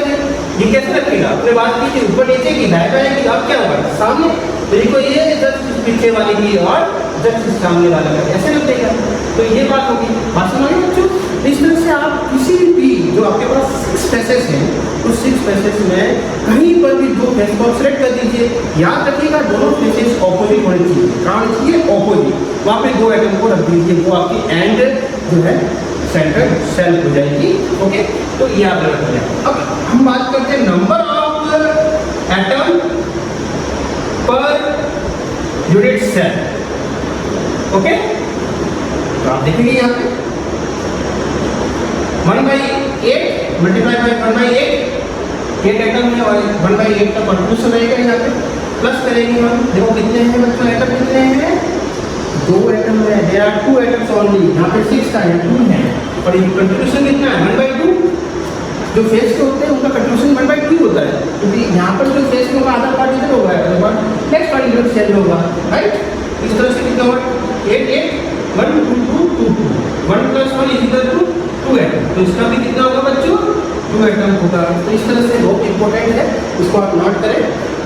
ये कैसे रखेगा, अपने बात की ऊपर नीचे की दाएं बाएं की, अब क्या होगा सामने। तो देखो ये जस्ट पीछे वाले की और जस्ट सामने वाला का ऐसे रख देगा। तो ये बात होगी। बात समझ में बच्चों। इस तरह से आप किसी भी जो आपके पास 6 फेसेस हैं, उस 6 फेसेस में कहीं पर भी दो फेस को सेलेक्ट कर दीजिए। याद रखिएगा दोनों फेसेस ऑपोजिट होने चाहिए, कारण चाहिए ऑपोजिट। वहाँ पे दो एटम को रख दीजिए, वो आपकी एंड जो है सेंट्रल सेल हो जाएगी। ओके, तो ये आप रख दें। अब हम बात करते हैं number of atom per unit cell. Okay, तो आप देखेंगे यहाँ पे 1/8 मल्टीप्लाई बाय 1/8 8 एटम है और 1/8 का कॉन्ट्रीब्यूशन रहेगा। यहाँ पे प्लस करेंगे हम। देखो कितने हैं बच्चों, एटम कितने हैं, 2 एटम है। There are 2 atoms only. यहाँ पे 6 था, यहाँ 2 है। और ये कंट्रीब्यूशन कितना है, 1/2। जो फेस के होते हैं उनका कंट्रीब्यूशन 1/2 होता है, क्योंकि यहाँ पर जो फेस में होगा आधा पार्ट इधर होगा, नेक्स्ट पार्ट इधर सेल में होगा, राइट। इस तरह से कितना होगा 8 8 1 2 2 2 1 + 1 = 2 एटम। तो इसका भी कितना होगा बच्चों, 2 एटम होगा। तो इस तरह से बहुत इंपॉर्टेंट है, इसको आप नोट करें।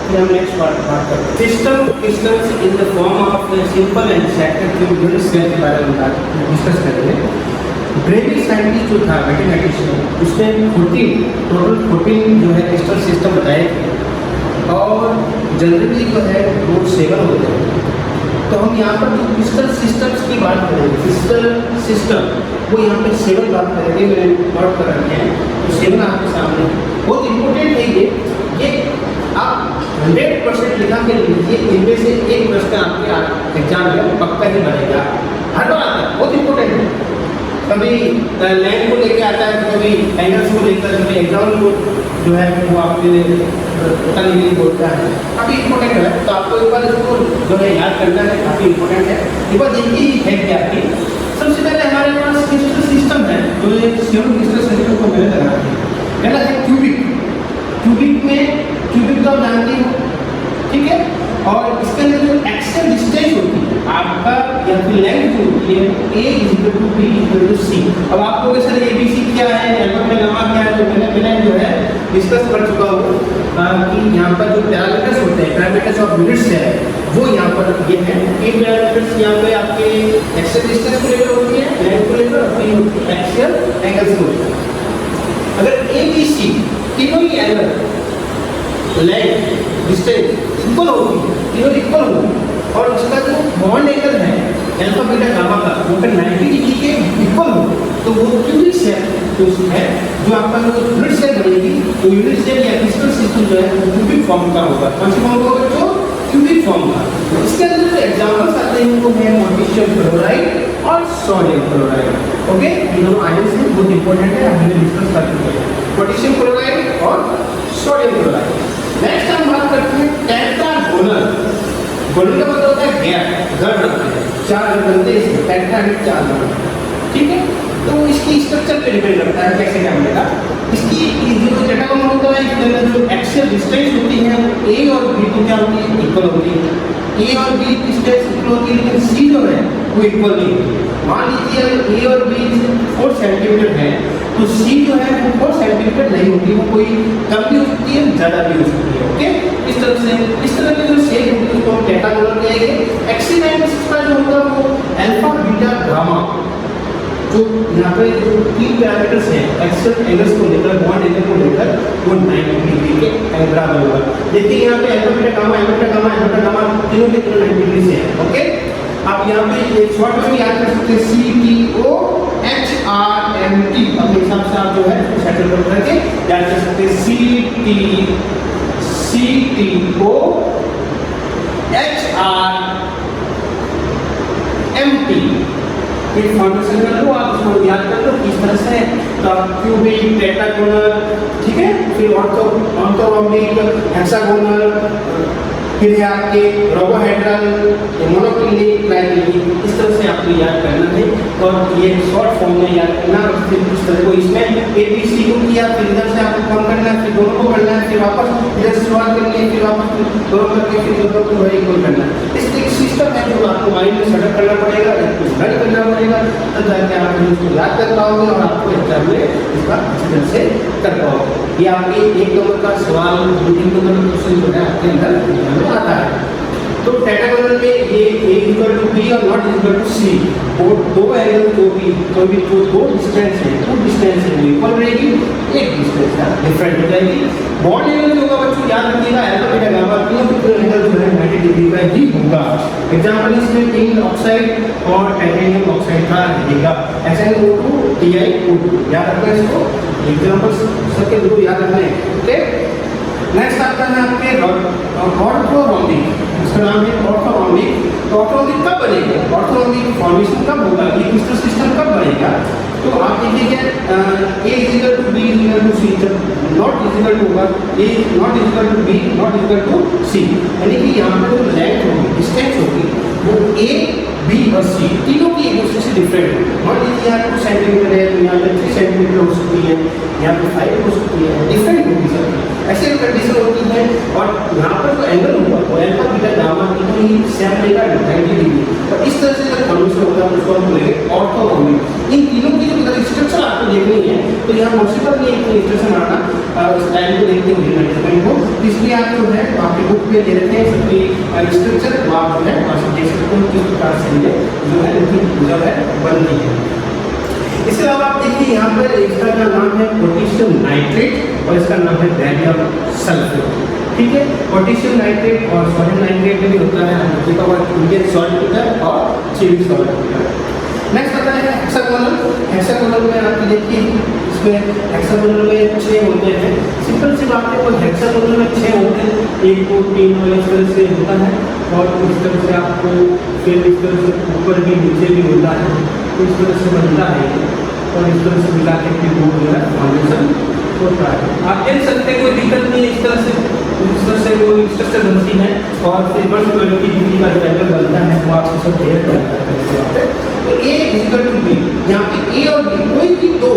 फिर हम नेक्स्ट पार्ट बात करते हैं। System crystals in the form of simple and second unit cell के बारे में डिस्कस करेंगे। ब्रेविक साइंटिस्ट जो था मैथमेटिशियन, उसने 14 जो है क्रिस्टल सिस्टम बताए थे और जनरली जो है वो 7 होते हैं। तो हम यहाँ पर जो क्रिस्टल सिस्टम्स की बात करेंगे, क्रिस्टल सिस्टम वो यहाँ पे 7 बात करेंगे। मैंने नोट कर रखे हैं, तो 7 आपके सामने बहुत इंपॉर्टेंट है। ये आप 100% लिखा के लीजिए। इनमें से एक प्रश्न आपके एग्जाम में पक्का ही बनेगा, हर बार आता है, बहुत इंपॉर्टेंट है। कभी लाइन को लेकर आता है, कभी एंगल्स को लेकर, कभी एग्जाम को जो है वो आपके पता नहीं बोलता है, काफ़ी इंपॉर्टेंट है। तो आपको एक बार इसको जो है याद करना है, काफ़ी इंपॉर्टेंट है। एक बार देखिए है क्या आपकी। सबसे पहले हमारे पास क्रिस्टल सिस्टम है, तो ये 7 क्रिस्टल सिस्टम को मैंने लगा दिया। पहला है क्यूबिक। क्यूबिक तो आप जानते हो, ठीक है। और इसके अंदर जो एक्सियल डिस्टेंस होती है आपका या फिर लेंथ जो होती है A = B = C। अब आप लोगों सर ABC क्या है, एल्फा गामा क्या है, तो मैंने जो है डिस्कस कर चुका हूँ कि यहाँ पर जो पैरामीटर्स होते हैं, पैरामीटर्स ऑफ यूनिट्स है, वो यहाँ पर ये है। ये पैरामीटर्स यहाँ पे आपके एक्सियल डिस्टेंस को लेकर होती है, लेंथ को लेकर, और फिर एक्सियल एंगल्स को लेकर। अगर ABC तीनों ही एंगल लेंथ डिस्टेंस इक्वल होगी, तीनों इक्वल होगी, और उसका जो बॉन्ड एंगल है अल्फा बीटा गामा का वो अगर 90 डिग्री के इक्वल हो तो वो क्यूबिक सेल जो है, जो आपका जो यूनिट सेल बनेगी, तो यूनिट सेल या क्रिस्टल सिस्टम जो है वो क्यूबिक फॉर्म का होगा। कौन सी फॉर्म होगा बच्चों, बेसिक फॉर्मूला। इसके अंदर जो एग्जांपल्स आते हैं वो है पोटेशियम क्लोराइड और सोडियम क्लोराइड। ओके, ये दोनों आयंस हैं, बहुत इंपॉर्टेंट है, हमने डिस्कस कर चुके हैं पोटेशियम क्लोराइड और सोडियम क्लोराइड। नेक्स्ट हम बात करते हैं टेट्रागोनल। गोनल का मतलब होता है गैप, घर बनते हैं, चार घर बनते हैं इसमें, टेट्रा में चार घर, ठीक है। तो इसकी स्ट्रक्चर पे डिपेंड करता है कैसे क्या मिलेगा। इसकी जो टेट्रागोनल होता है इसके अंदर जो एक्सियल डिस्टेंस होती है ए और बी तो क्या होती है, इक्वल होती है। ए और बी की डिस्टेंस इक्वल होती है, लेकिन सी जो है वो इक्वल नहीं होती है। मान लीजिए अगर ए और बी 4 सेंटीमीटर है तो सी जो है वो 4 सेंटीमीटर नहीं होती, वो कोई कम भी हो सकती है, ज़्यादा भी हो सकती है। ओके, इस तरह की जो शेप होती है उसको हम टेट्रागोनल कहेंगे। एक्सियल एंगल्स का जो होता है वो अल्फा बीटा गामा, जो यहाँ पे जो 3 पैरामीटर्स हैं एक्सियल एंगल्स को लेकर, बॉन्ड एंगल को लेकर, वो 90 डिग्री के एंगल होगा। देखिए यहाँ पे अल्फा बीटा गामा तीनों के तीनों 90 डिग्री से है। ओके, आप यहाँ पे एक शॉर्ट में याद कर सकते हैं CTO HRMT, अपने हिसाब से आप जो है सेटल करके याद कर सकते हैं CTO HRMT। एक फॉर्मेशन कर लो, आप उसको याद कर लो किस तरह से, तो क्यूबिक, टेट्रागोनल, ठीक है, फिर ऑर्थोरोम्बिक, हेक्सागोनल, फिर है आपके रोबोहेड्रल, मोनोक्लिनिक, ट्राइक्लिनिक, इस तरह से आपको याद करना है। और ये शॉर्ट फॉर्म में याद करना, और फिर इस तरह को इसमें ABC को किया, फिर इधर से आपको कम करना है, फिर दोनों को करना है, फिर वापस इधर से शुरुआत करनी है, फिर वापस दोनों करके फिर दोनों को इक्वल करना है। इस एक सिस्टम है जो आपको माइंड में सेटअप करना पड़ेगा, इसको लर्न करना पड़ेगा, तब जाके आप इसको याद कर पाओगे और आपको एग्जाम में इसका अच्छी तरह से कर पाओगे। ये आपके 1 नंबर का सवाल, 2-3 नंबर का क्वेश्चन जो है आपके अंदर आता है। तो टेट्रागोनल में ये A इक्वल टू B और नॉट इक्वल टू C, और दो एंगल जो भी दो डिस्टेंस है, वो डिस्टेंस है वो इक्वल रहेगी, एक डिस्टेंस है डिफरेंट हो जाएगी। बॉन्ड एंगल जो होगा बच्चों याद रखिएगा, अल्फा बीटा गामा तीनों के एंगल जो है 90 डिग्री का ही होगा। एग्जांपल इसमें टिन ऑक्साइड और टाइटेनियम ऑक्साइड का रहेगा, SnO2 TiO2, याद रखना इसको, एग्जांपल्स सबके दो याद रखने हैं। ओके, नेक्स्ट आता है आपके ऑर्थोरोम्बिक, इसका नाम है ऑर्थोरोम्बिक। तो ऑर्थोरोम्बिक कब बनेगा, ऑर्थोरोम्बिक फॉर्मेशन कब होगा, ये क्रिस्टल सिस्टम कब बनेगा, तो आप देखिए A equal to B equal to C, जब नॉट इक्वल टू होगा A not equal to B not equal to C, यानी कि यहाँ पर जो लेंथ होगी, डिस्टेंस होगी, वो A B और C तीनों की एक दूसरे से डिफरेंट है। मान लीजिए यहाँ 2 सेंटीमीटर है तो यहाँ पे 3 सेंटीमीटर हो सकती है, यहाँ पे 5 हो सकती है, डिफरेंट होगी सर, ऐसे कंडीशन होती है। और यहाँ पर जो एंगल होगा वो अल्फा बीटा गामा तीनों ही सेम रहेगा 90 डिग्री। और इस तरह से जब फॉर्मेशन होगा तो उसको हम बोलेंगे ऑर्थोरोम्बिक। इन तीनों की जो स्ट्रक्चर आपको देखनी है तो यहाँ पॉसिबल नहीं है इतनी स्ट्रक्चर आना, उस टाइम को देखते हुए मेजरमेंट को, इसलिए आप जो है आपके बुक पे दे रखे हैं सबकी स्ट्रक्चर, वो आप जो है वहाँ देख सकते हो किस प्रकार से जो है उनकी जो है बनती है। इसके अलावा आप देखिए यहाँ पर इसका नाम है पोटेशियम नाइट्रेट और इसका नाम है बैरियम सल्फेट, ठीक है। पोटेशियम नाइट्रेट और सोडियम नाइट्रेट में भी होता है, देखा हुआ इंडियन सॉल्ट होता है और चिली सॉल्ट होता है। नेक्स्ट आता है हेक्सागोनल। हेक्सागोनल में आप देखिए इसमें हेक्सागोनल में 6 होते हैं, सिंपल सी बात है, और हेक्सागोनल में 6 होते हैं, 1 2 3 और इस तरह से होता है, और इस तरह से आपको फिर इस तरह से ऊपर भी नीचे भी होता है, तो इस तरह से बनता है, और इस तरह से मिला के फिर वो जो है फॉर्मेशन होता है। आप देख सकते हैं कोई दिक्कत नहीं है, इस तरह से वो स्ट्रक्चर बनती है, और फिर 120 डिग्री का जो एंगल बनता है वो आपको सब क्लियर करता है। तो A इक्वल टू B, यहाँ पे A और B कोई भी दो,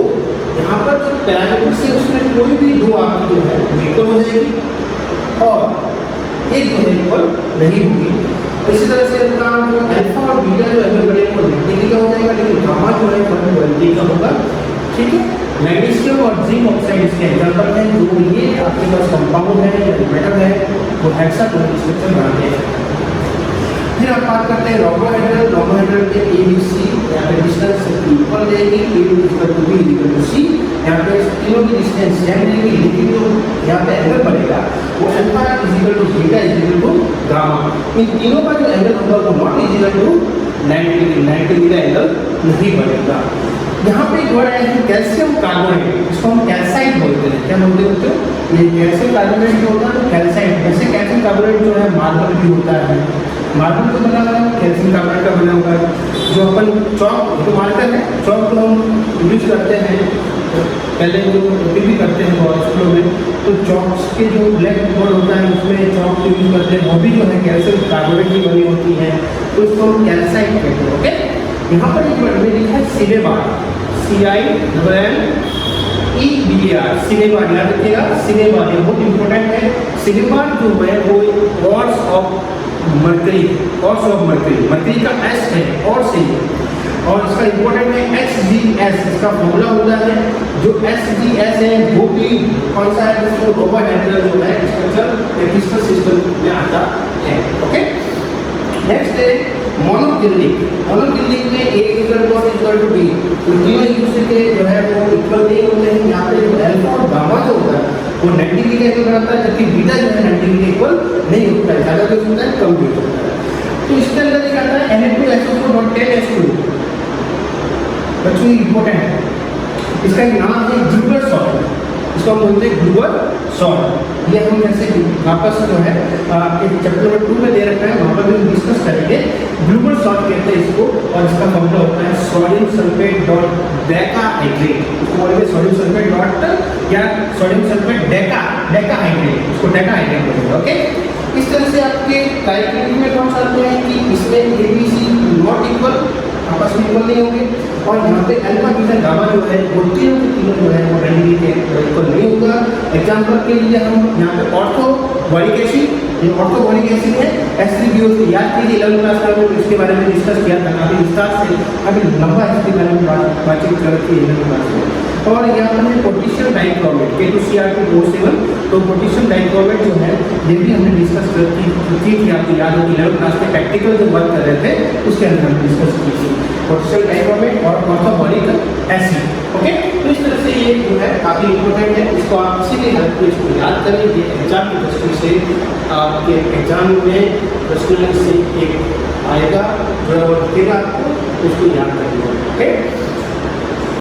यहाँ पर जो पैरामीटर्स है उसमें कोई भी दो आपकी जो है इक्वल हो जाएगी, और एक जो है इक्वल नहीं होगी। इसी तरह से अपना जो अल्फा और बीटा जो एंगल बनेगा वो 90 डिग्री का हो जाएगा, लेकिन गामा जो है 120 डिग्री का होगा, ठीक है। मैग्नीशियम और जिंक ऑक्साइड इसके एग्जांपल हैं, जो ये आपके पास कंपाउंड है या मेटल है वो हेक्सागोनल स्ट्रक्चर बनाते हैं। फिर आप बात करते हैं रोबोहेड्रल। रोबोहेड्रल के ABC यहाँ पे डिस्टेंस इक्वल रहेगी, A equal to B equal to C, यहाँ पे तीनों की डिस्टेंस सेम रहेगी, लेकिन जो यहाँ पे एंगल बनेगा वो alpha equal to beta equal to gamma, इन तीनों का जो एंगल होगा वो नॉट इक्वल टू 90 डिग्री का एंगल नहीं बनेगा। यहाँ पे एक वर्ड आया है कैल्शियम कार्बोनेट, इसको हम कैल्साइट बोलते हैं। क्या बोलते हैं बच्चों? ये कैल्शियम कार्बोनेट जो होता है कैल्साइट, जैसे कैल्शियम कार्बोनेट जो है मार्बल भी होता है, मार्बल तो बना हुआ है कैल्शियम कार्बोनेट का बना हुआ है। जो अपन चौक जो मार्कर है, चौक को हम यूज करते हैं, पहले जो भी करते हैं बहुत स्कूलों में, तो चौक के जो ब्लैक बोर्ड होता है उसमें चौक को यूज करते हैं, वो भी जो है कैल्शियम कार्बोनेट की बनी होती है, तो इसको हम कैल्साइट कहते हैं। ओके, यहाँ पर एक वर्ड में लिखा है सिनेबार, CINEBAR, सिनेबार, याद रखिएगा सिनेबार, ये बहुत इंपॉर्टेंट है। सिनेबार जो है वो ores of mercury, ores of mercury, mercury का एस है और से, और इसका इंपॉर्टेंट है HGS, इसका फॉर्मूला होता है जो HGS है वो भी कौन सा है, जिसको रोबोहेड्रल जो है स्ट्रक्चर क्रिस्टल सिस्टम में आता है। ओके, नेक्स्ट है मोनोक्लिनिक। मोनोक्लिनिक में A = B, तो तीनों एक दूसरे के जो है वो इक्वल नहीं होते हैं। यहाँ पे जो अल्फा और गामा जो होता है वो 90 डिग्री के इक्वल रहता है, जबकि बीटा जो है 90 डिग्री के इक्वल नहीं होता है, ज़्यादा भी होता है कम भी होता है। तो इसके अंदर एक आता है Na2SO4.10H2, बच्चों ये इंपॉर्टेंट है, इसका एक नाम है ग्लूबर सॉल्ट, इसको हम बोलते हैं ग्लूबर सॉल्ट। ये हम जैसे वापस जो है आपके चैप्टर नंबर 2 में दे रखा है, वहाँ पर भी हम डिस्कस करेंगे। ग्लूबर सॉल्ट कहते हैं इसको, और इसका फॉर्मूला होता है सोडियम सल्फेट डॉट डेकाहाइड्रेट, इसको बोलेंगे सोडियम सल्फेट डॉट या सोडियम सल्फेट डेकाहाइड्रेट, इसको डेकाहाइड्रेट बोलेंगे। ओके, इस तरह से आपके क्राइटेरिया में कौन सा आते हैं कि इसमें ABC नॉट इक्वल, आपस में इक्वल नहीं होंगे, और यहाँ पे अल्फा बीटा गामा जो है वो तीनों के तीनों जो है वो 90 डिग्री के इक्वल नहीं होगा। एग्जाम्पल के लिए हम यहाँ पे ऑर्थोबॉरिक एसिड, ये ऑर्थोबॉरिक एसिड है H3BO3, याद कीजिए 11th क्लास में इसके बारे में डिस्कस किया था काफी विस्तार से, अभी लंबा इसके बारे में बातचीत कर रखी है 11th क्लास में। और यहाँ पर है पोटेशियम डाइक्रोमेट K2Cr2O7, तो पोटेशियम डाइक्रोमेट जो है ये भी हमने डिस्कस की थी, आपको याद होगी 11th क्लास में प्रैक्टिकल जो वर्क कर रहे थे उसके अंदर हम डिस्कस की थी पोटेशियम डाइक्रोमेट और ऑर्थोबॉरिक एसिड। ओके, तो इस तरह से ये जो है काफ़ी इंपॉर्टेंट है, इसको आप किसी भी हेल्प को इसको याद करें, ये एग्जाम की दृष्टि से आपके एग्जाम में प्रश्न से एक आएगा जो रखेगा आपको, उसको याद करिएगा। ओके।